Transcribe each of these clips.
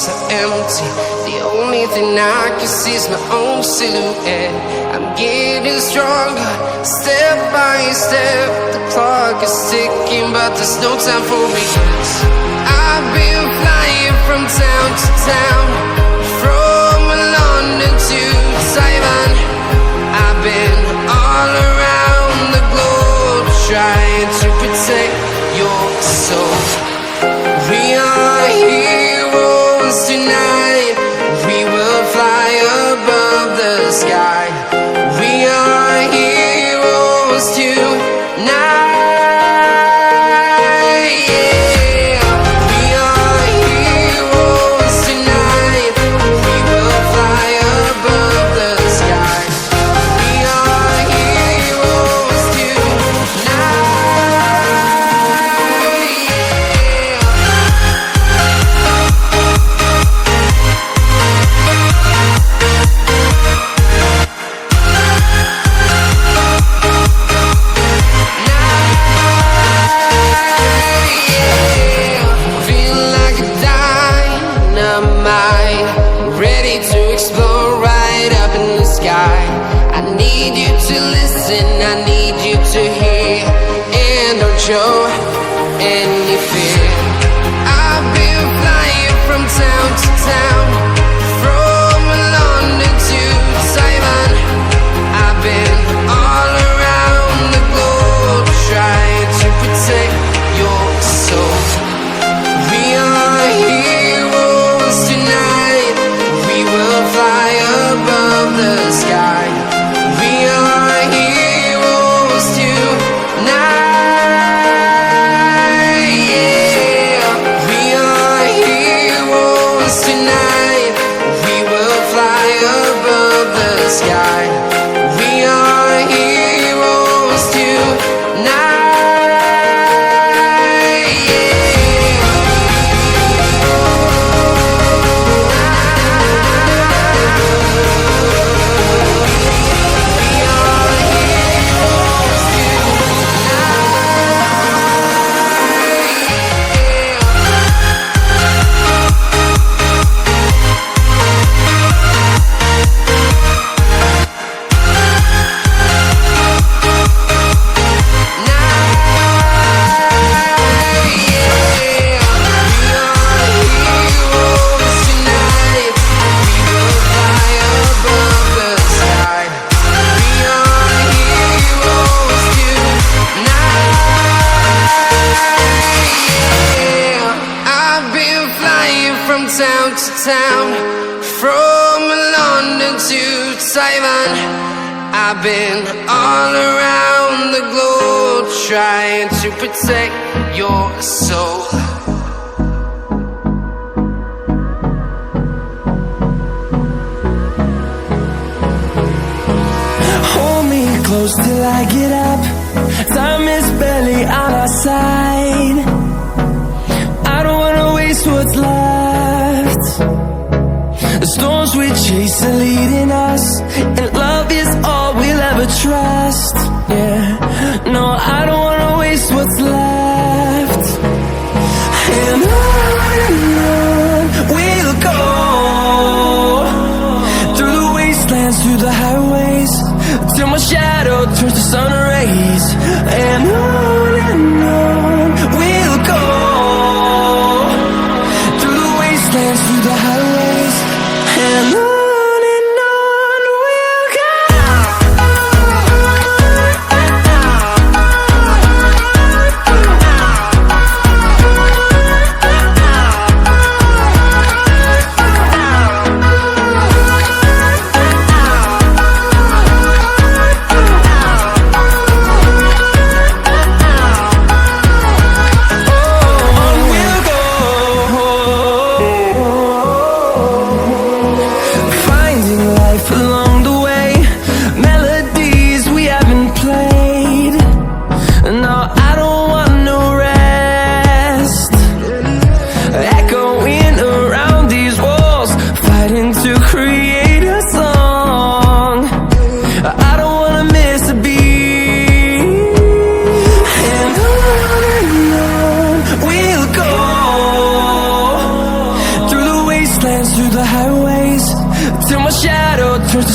so empty. The only thing I can see is my own silhouette. I'm getting stronger, step by step. The clock is ticking, but there's no time for regrets. I've been flying from town to town, from London to Taiwan. I've been all around the globe, trying to protect your soul. We are heroes tonight. We will fly above the sky. We are heroes tonight. Show any fear. I've been flying from town to town, from London to Taiwan. I've been all around the globe, trying to protect your soul. We are heroes tonight. We will fly above the sky. We are heroes tonight. Sky. We are heroes tonight. From town to town, from London to Taiwan. I've been all around the globe, trying to protect your soul. Hold me close till I get up. Time is barely on our side. I don't wanna waste what's left. The storms we chase are leading us, and love is all we'll ever trust. Yeah, no, I don't wanna waste what's left. And on we'll go, through the wastelands, through the highways, till my shadow turns to sun rays. And on we'll go, through the wastelands, through the highways, and on we'll go.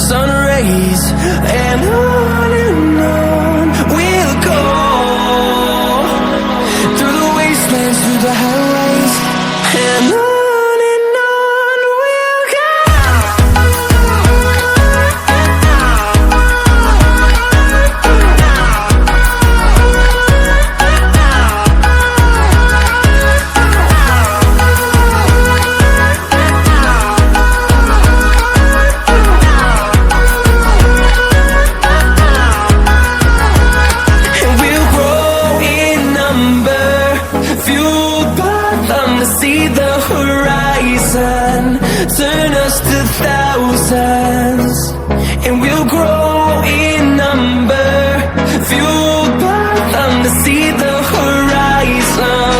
sun rays, and on we'll go, through the wastelands, through the highways, and on we'll go. See the horizon, turn us to thousands, and we'll grow in number, fueled by them to see the horizon.